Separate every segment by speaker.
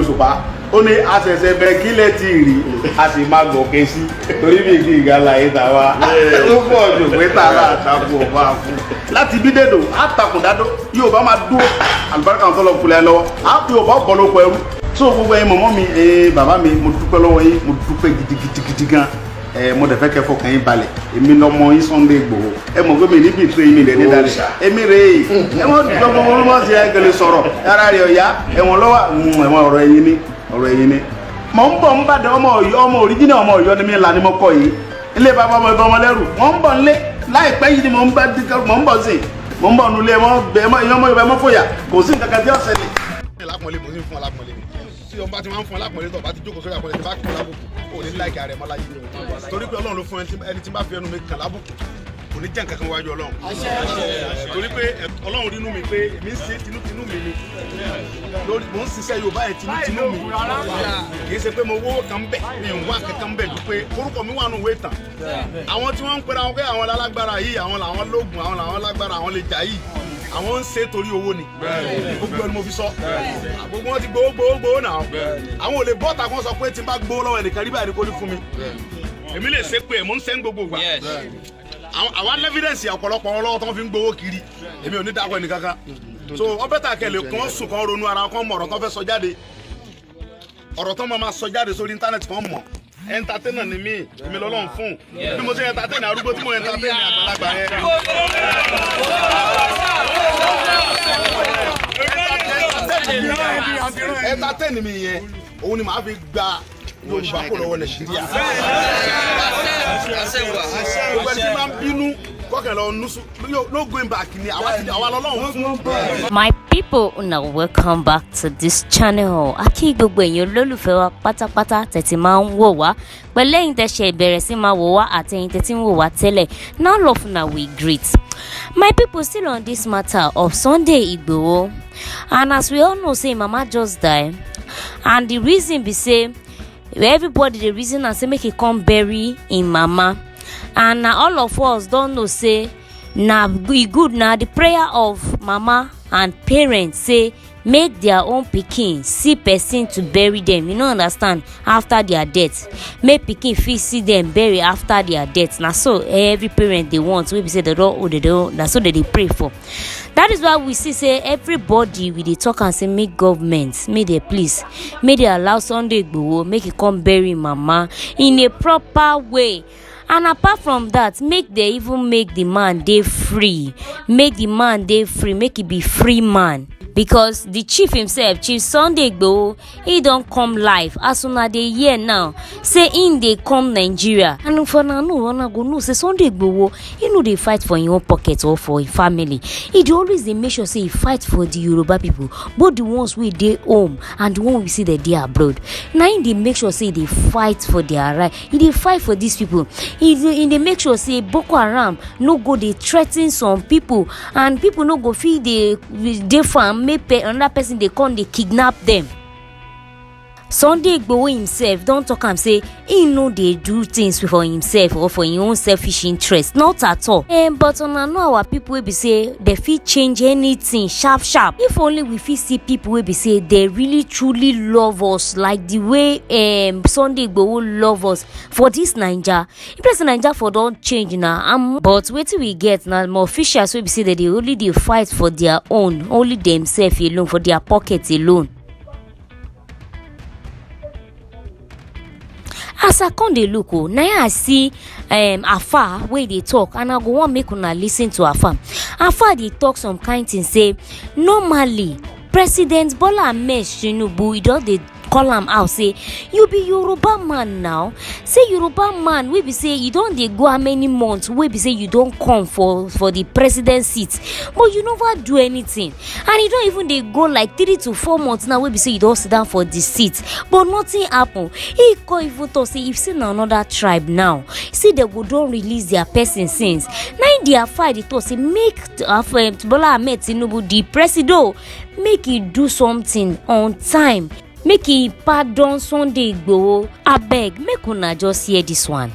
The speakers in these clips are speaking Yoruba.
Speaker 1: Òṣùpá ó ní àṣẹ̀ṣẹ̀ bẹ̀rẹ̀ kílẹ̀ tí rí a sì máa gòkè sí torí bí igi ìgalà yìí tà wá ó pọ̀ jù pé tààrà àtàkùn ọba àfún láti bí dèdò àtàkùn dádó yóò bá máa dúró àlùbáríkà ń tọ́lọ̀ kulẹ̀ lọ́wọ́ á fi ọba ọ̀pọ̀ lóko ẹrú tó gbogbo ẹ̀yin mọ̀mọ́ mi bàbá mi mo dúpẹ́ lọ́wọ́ yín mo dúpẹ́ gidigidi gan mo dẹ̀ fẹ́ kẹ́ fọkàn yín balẹ̀ èmi lọ́mọ yín Sunday Igboho mọ̀ pé mi níbi ìtúrẹ́ yín mi lẹ̀ ní dalẹ̀ èmi rè é wọ́n dúpẹ́ gbogbo olúmọ̀ sí ẹgbẹ̀lẹ̀ sọ̀rọ̀ ara rẹ̀ ọ̀yá ẹ̀wọ̀n lọ́wọ́ ẹ̀wọ̀n ọ̀rọ̀ ẹ̀yin ni mọ̀ ń bọ̀ ń bàdàn ọmọ òríjìnà ọmọ Ọ̀yọ́ ni mi là ní mo kọ́ yìí ilé bàbá ọmọ ìbọn ọmọ lẹ́rù wọ́n ń bọ̀ nílé láìpẹ́ yìí ni mò ń bọ̀ sí mò ń bọ̀ nulẹ̀ mọ́ fòyà kò sí nǹkan kan tí ó ṣẹlẹ̀. lápọ̀lẹ́ mo sì ń fún alápọ̀lẹ́ mi tí ọba ti máa ń fún alápọ̀lẹ́ tó bá ti jókòó sórí àpọ̀lẹ́ tí bá kí lábùkù kò ní láìka rẹ̀ mọ́ láyé torí pé Ọlọ́run ló fún ẹni tí bá fi ẹnu mi kàn lábùkù kò ní jẹ́ nǹkan kan wájú Ọlọ́run torí pé Ọlọ́run rínú mi pé èmi ń ṣe tinútinú mi ni lórí mò ń ṣiṣẹ́ Yorùbá yẹn tinútinú mi kì í ṣe pé mo wó kan bẹ̀ mi ń wá kankan bẹ̀ ju pé orúkọ mi wà nù wé tàn àwọn tí wọ́n ń pera wọn pé àwọn lálágbára yìí àwọn làwọn lóògùn àwọn làwọn lágbára àwọn lè jà yìí àwọn ń ṣe torí owó ni gbogbo ẹni mo fi sọ gbogbo wọn ti gbowó náà àwọn ò lè bọ́ta kí wọ́n sọ pé tí n bá gbowó lọ́wọ́ ẹnìkan rí báyìí kó ní fún mi èmi lè ṣe pé mò ń ṣe ń gbogbo gbà àwọn evidence ọ̀pọ̀lọpọ̀ wọn lọ́wọ́ tó ń fi ń gbowó kiri èmi ò ní dákọ̀ ẹnì kankan so wọ́n bẹ́tà kẹlẹ̀ kàn sùn kàn ronú ara kàn mọ̀ ọ̀rọ̀ tó fẹ́ sọ jáde ọ̀rọ̀ tó máa sọ jáde sórí íńtánẹ́ẹ̀tì kan mọ̀ entertainer ni mí èmi lọ́lọ́run fún bí mo ṣe entertain arúgbó tí mo entertain àgbàlagbà yẹn. entertain mi yẹn òun ni màá fi gba Yorùbá kó lọ́wọ́ Nàìjíríà. gbogbo ẹni tí máa ń bínú kọ́kẹ́ lọ nusu no going back ni àwa lọ́lọ́run fún.
Speaker 2: My people, now welcome back to this channel. Aki gbogbo èèyàn olólùfẹ́ wa pátápátá tẹ̀tí máa ń wò wá pẹ̀lú ẹ̀yin tẹ́ ṣe ìbẹ̀rẹ̀ sí máa wò wá àti ẹ̀yin tẹ́tí ń wò wá tẹ́lẹ̀. Now love na we greet. My people, still on this matter of Sunday Igboho, and as we all know say mama just die, and the reason be say everybody the reason and say make e come bury im mama, and na all of us don know say na e good na the prayer of mama and parents say make their own pikin see person to bury them, you no understand, after their death make pikin fit see them bury after their death. Na so every parent dey want wey be say they don na so they dey pray for. That is why we see say everybody we dey talk and say make government make they please make they allow Sunday Igboho make e come bury mama in a proper way. And apart from that, make they even make the man dey free, make the man dey free, make he be free man. Because the chief himself, Chief Sunday Igboho, he don come live as una dey hear now say him dey come Nigeria, and for now una go know say Sunday Igboho he no dey fight for him own pocket or for him family. He dey always dey make sure say he fight for the Yoruba people, both the ones wey dey home and the one we see that dey abroad. Na him dey make sure say he dey fight for their right, he dey fight for these people. He dey make sure say Boko Haram no go dey threaten some people, and people no go fit dey farm make another person dey come dey kidnap them. Sunday Igboho himself don talk am say he no dey do things for himself or for him own selfish interest, not at all. But una know our people wey be say they fit change anything sharp if only we fit see people wey be say they really truly love us like the way Sunday Igboho love us for this Naija. If person Naija for don change na, but wetin we get na more officials wey be say they only dey fight for their own, only themselves alone, for their pocket alone. As I come dey look na I see Afa wey dey talk, and I go wan make una listen to Afa dey talk some kind thing say normally President Bola Ahmed Tinubu e don dey call am out say you be Yoruba man now, say Yoruba man wey be say you don dey go how many months wey be say you don come for the president seat but you never do anything, and you don even dey go like 3 to 4 months now wey be say you don sit down for the seat but nothing happen. He come even talk say if say na another tribe now say they go don release their person since na in their fight dey talk say make Bola Ahmed Tinubu the president make he do something on time, make he pardon Sunday Igboho. Abeg make una just hear this one.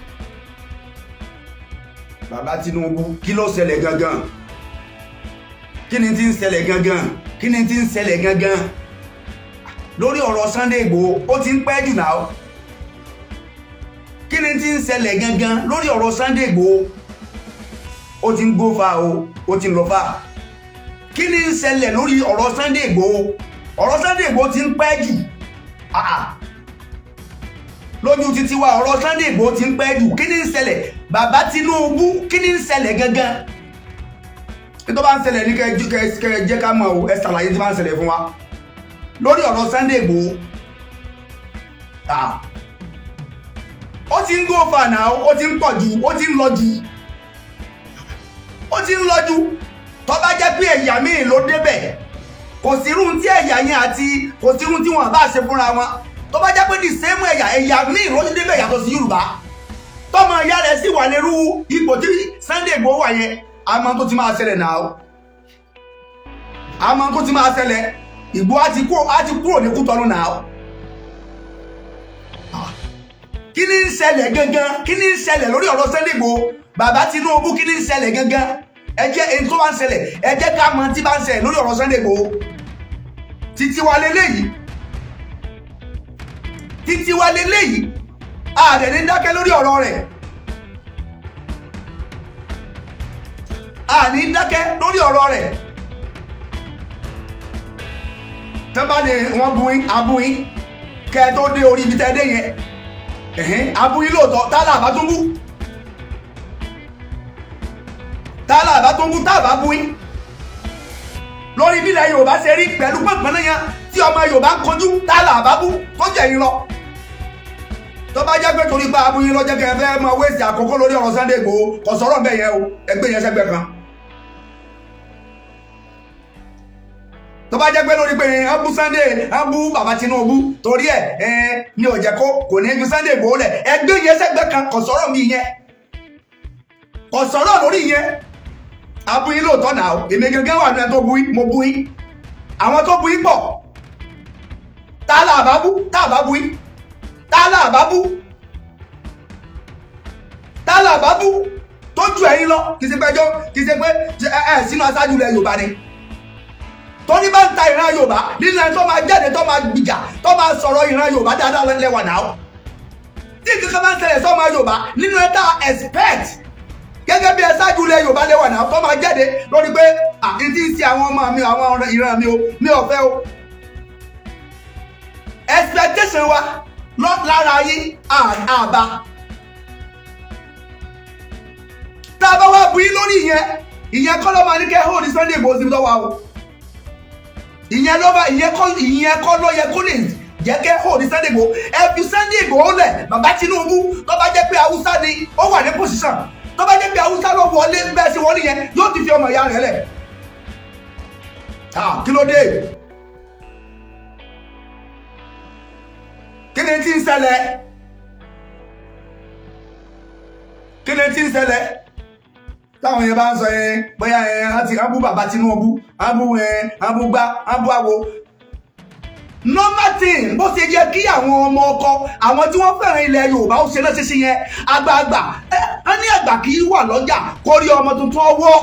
Speaker 3: Bàbá Tinubu, kí ló ṣẹlẹ̀ gangan? Kí ni tí ń ṣẹlẹ̀ gangan? Kí ni tí ń ṣẹlẹ̀ gangan? lórí ọ̀rọ̀ Sunday Igboho ó ti ń pẹ́ jù náà. Kí ni tí ń ṣẹlẹ̀ gangan lórí ọ̀rọ̀ Sunday Igboho? Ó ti ń go far o, ó ti ń lọ far. Kí ni ń ṣẹlẹ̀ lórí ọ̀rọ̀ Sunday Igboho? Ọ̀rọ̀ Sunday Igboho ti ń pẹ́ jù. Lójú títí wa ọ̀rọ̀ Sunday Igboho ti ń pẹ́ jù. Kí ni ń ṣẹlẹ̀? Bàbá Tinubu, kí ni ń ṣẹlẹ̀ gangan? Tó bá ń ṣẹlẹ̀ ní kẹ́ jẹ́ ká mọ̀ o, ẹ ṣàlàyé tí bá ń ṣẹlẹ̀ fún wa lórí ọ̀rọ̀ Sunday Igboho. Ó ti ń go far now, ó ti ń pọ̀ jù, ó ti ń lọ jù. Ó ti ń lọ jù. Tó bá jẹ́ pé ẹ̀yà míì ló débẹ̀, kò sí irú tí ẹ̀yà yẹn àti kò sí irú tí wọ́n bá ṣe fúnra wọn. Tó bá jẹ́ pé the same ẹ̀yà míì ló débẹ̀ yàtọ̀ sí Yorùbá. Tọ́mọ ìyá rẹ̀ sì wà lérú ipò tí Sunday Igboho wà yẹn, àmọ́ tó ti máa ṣẹlẹ̀ now. Àmọ́ tó ti máa ṣẹlẹ̀. Igboho á ti kúrò ní Kútọ́nù now. Kí ni ń ṣẹlẹ̀ gangan? Kí ni ń ṣẹlẹ̀ lórí ọ̀rọ̀ Sunday Igboho? Bàbá Tinubu, kí ni ń ṣẹlẹ̀ gangan? Ẹ jẹ́ èyí tó bá ń ṣẹlẹ̀, ẹ jẹ́ ká mọ̀ tí bá ń ṣẹlẹ̀ lórí ọ̀rọ̀ Sunday Igboho. Títí wa leléyìí. Títí wa leléyìí. A dẹ̀ ní dákẹ́ lórí ọ̀rọ̀ rẹ̀. A ní dákẹ́ lórí ọ̀rọ̀ rẹ̀. Tẹ́bá ni wọ́n buin, abuin, kẹ́ tó dé orí ibi tẹ́dé yẹn. Abuin lóòótọ́, tálà àbá tó ń bú. Tálà àbá tó ń bú, tàbá buin. Lórí bílẹ̀ Yorùbá ṣe rí pẹ̀lú pọ̀npọ̀n náà yẹn tí ọmọ Yorùbá ń kojú tálà àbá bú tó jẹ̀ yín lọ. Tó bá jẹ́ pé torí pa abuin lọ́jọ́ kẹ́ fẹ́ máa wéṣì àkókò lórí ọ̀rọ̀ Sunday Igboho, kò sọ̀rọ̀ bẹ́ẹ̀ yẹn o, ẹgbẹ́ yẹn sẹ́gbẹ́ kan. Tó bá jẹ́ pé lórí pé ń bú Sunday, ń bú bàbá Tinubu torí ẹ̀ ní ó jẹ́ kò ní ju Sunday Igboho lẹ̀, ẹgbẹ́ yẹn sẹ́gbẹ́ kan, kò sọ̀rọ̀ mi yẹn. Kò sọ̀rọ̀ lórí yẹn. Abuyin lóòótọ́ náà, èmi gẹ́gẹ́ wà ní ẹ tó buyin, mo buyin. Àwọn tó buyin pọ̀. Tálà àbá bú, tàbá buyin. Tálà àbá bú. Tálà àbá bú tó ju ẹ̀yin lọ, kì í ṣe pé sínú aṣáájú ilẹ̀ Yorùbá ni. Tọ́ní bá ń ta ìran Yorùbá nínú ẹni tó máa jáde tó máa gbìjà tó máa sọ̀rọ̀ ìran Yorùbá dáadáa lẹ́wà náà. Tí nǹkan bá ń ṣẹlẹ̀ sọ́mọ Yorùbá nínú ẹ tá expect gẹ́gẹ́ bí ẹ̀ṣáájú ilẹ̀ Yorùbá lẹ́wà náà tó máa jáde lórí pé àti tí ń ṣe àwọn ọmọ mi àwọn ìran mi o mi ò fẹ́ o. Expectation wa lára yín àbá. Tá a bá wá bu yín lórí ìyẹn kọ́ ló máa ní kẹ́ hold Sunday Igboho sí lọ́wọ́ o. Ìyẹn kọ́ ló yẹ kó lè jẹ́ kẹ́ hold Sunday Igboho. Ẹ fi Sunday Igboho lẹ̀ bàbá Tinubu tó bá jẹ́ pé Haúsá ni ó wà ní position. Tó bá jẹ́ pé Haúsá ló wọlé bẹ́ẹ̀ sí wọlé yẹn yóò ti fi ọmọ ìyá rẹ̀ lẹ̀. Kí ló dé? Kí ni tí ń ṣẹlẹ̀? Kí ni tí ń ṣẹlẹ̀? Táwọn yẹn bá ń sọ bóyá àti abú bàbá Tinubu, abú gbá, abú àwo. Normal thing bó ṣe yẹ kí àwọn ọmọ ọkọ, àwọn tí wọ́n fẹ́ràn ilẹ̀ Yorùbá ó ṣe náà ṣe yẹn àgbààgbà. Wọ́n ní àgbà kì í wà lọ́jà kó rí ọmọ tuntun ọwọ́.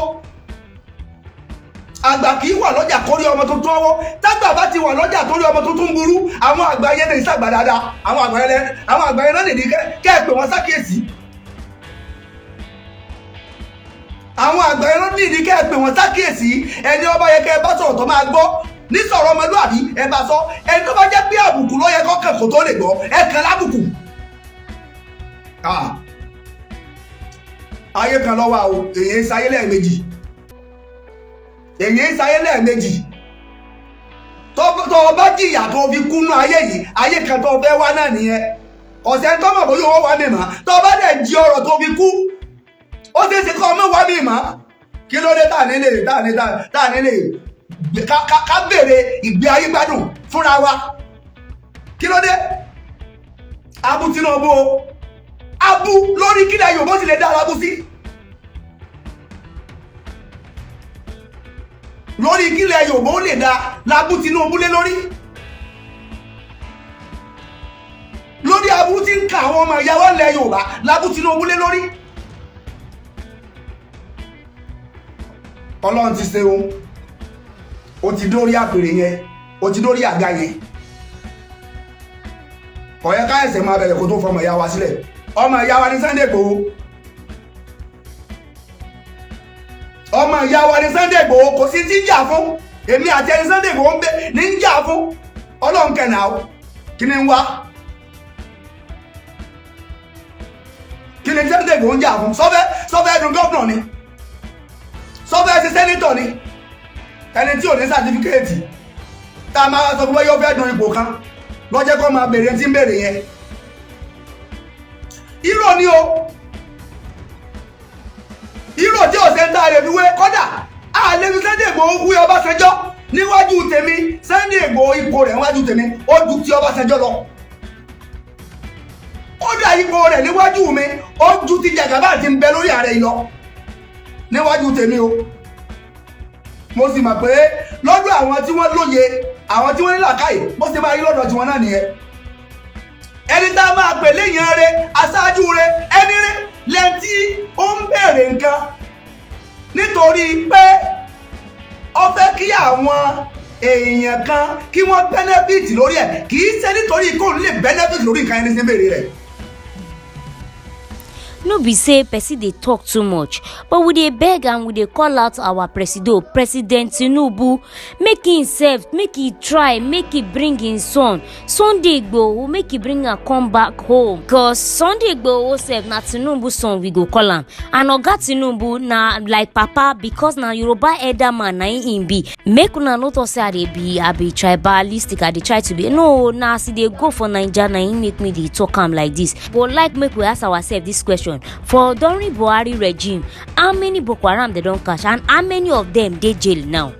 Speaker 3: Àgbà kì í wà lọ́jà kó rí ọmọ tuntun ọwọ́. Tágbà bá ti wà lọ́jà tó rí ọmọ tuntun burú, àwọn àgbà yẹn lè ṣàgbà dáadáa. Àwọn àgbà yẹn náà lè ní kẹ́ ẹ pè wọ́n sákèsí. Àwọn àgbà yẹn náà ní kẹ́ ẹ pè wọ́n sákèsí. Ẹni ọba yẹ kẹ́ ẹ bá sọ̀rọ̀ tó máa gbọ́. Ní sọ̀rọ̀ ọmọlúwàbí ẹ bá sọ, ẹni tó bá jẹ́ pé àbùkù ló yẹ kọ́kàn kò tó lè gbọ́, ẹ kàn lábùkù. Ayé kan lọ́wọ́ o, èyí ń sayé lẹ́ẹ̀mejì. Èyí ń sayé lẹ́ẹ̀mejì. Tó o bá jìyà tó fi kúnú ayé yìí, ayé kan tó fẹ́ wá náà nìyẹn. Ọ̀sẹ̀ tó mọ̀ bóyá owó wá mi mọ́, tó o bá dẹ̀ jí ọ̀rọ̀ tó fi kú, ó ṣeé ṣe kọ́ ọmọ wá mi mọ́. Kí ló dé tá nílé ká bèrè ìgbé ayé gbádùn fúnra wa? Kí ló dé? Abú Tinubu o, abú lórí kílẹ̀ Yorùbá sì lè dá alábú sí. Lórí kílẹ̀ Yorùbá ó lè dá lábú Tinubu lé lórí. Lórí abú tí ń ka àwọn ọmọ ìyàwó ilẹ̀ Yorùbá lábú Tinubu lé lórí. Ọlọ́run ti ṣe ohun. O ti dórí àpèrè yẹn, o ti dórí àga yẹn. kò yẹ ká ẹsẹ̀ máa bẹ̀rẹ̀ kó tó fọmọ ìyá wa sílẹ̀ ọmọ ìyá wa ní Sunday Igboho ọmọ ìyá wa ní Sunday Igboho kò sí tí ń jà fún èmi àti ẹni Sunday Igboho ń bẹ ní ń jà fún Ọlọ́run kẹ̀nà o kí ni ń wá kí ni Sunday Igboho ń jà fún sọfẹ́ ẹdun gọ́ọ̀nà ni sọfẹ́ ẹsẹ̀ sẹ́nítọ̀ ni ẹni tí ò ní sàtífíkẹ́ẹ̀tì tá a máa sọ pé yóò fẹ́ dun ipò kan lọ́jẹ́ kọ́ máa bèèrè tí ń bèèrè yẹn irọ́ ni o irọ́ tí ọ̀sẹ̀ ń dáre wíwé kọ́dà àlèmi Sunday Igboho wí Ọbásanjọ́ níwájú tèmi Sunday Igboho ipò rẹ̀ níwájú tèmi ó ju ti Ọbásanjọ́ lọ kódà ipò rẹ̀ níwájú mi ó ju ti Jàgàbá tí ń bẹ lórí ààrẹ yìí lọ níwájú tèmi o mo sì mọ̀ pé lọ́dọ̀ àwọn tí wọ́n lóye àwọn tí wọ́n ní làákàyè bó ṣe máa rí lọ́dọ̀ tiwọn náà nìyẹn ẹni tá a máa pè léèyàn rẹ aṣáájú rẹ ẹni rẹ lẹ́ntí ó ń bèèrè nǹkan nítorí pé ó fẹ́ kí àwọn èèyàn kan kí wọ́n benefit lórí ẹ̀ kì í ṣe nítorí kó lè benefit lórí nǹkan ẹni tí ń bèèrè rẹ̀.
Speaker 2: No be say person dey talk too much, but we dey beg and we dey call out our President Tinubu, make himself, make he try, make he bring his son Sunday Igboho, make he bring am come back home, cause Sunday Igboho sef na Tinubu son we go call am, and Oga Tinubu na like papa because na Yoruba elder man na him be. Make una no talk say I be tribalistic, I dey try to be, no, na as e dey go for Naija na him make me dey talk am like this. But like make we ask ourselves this question: for during Buhari regime, how many Boko Haram they don't catch and how many of them dey jail now?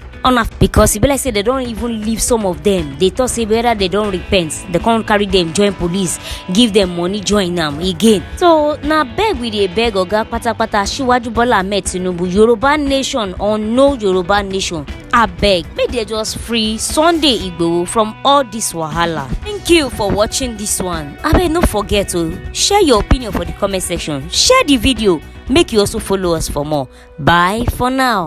Speaker 2: Because e be like say they don't even leave some of them. They thought say whether they don't repent, they can't carry them join police, give them money join them again. So na beg we dey beg Oga patapata Asiwaju Bola Ahmed Tinubu, Yoruba nation or no Yoruba nation, abeg make they just free Sunday Igboho from all this wahala. Thank you for watching this one. Abeg no forget to share your opinion for the comment section, share the video, make you also follow us for more. Bye for now.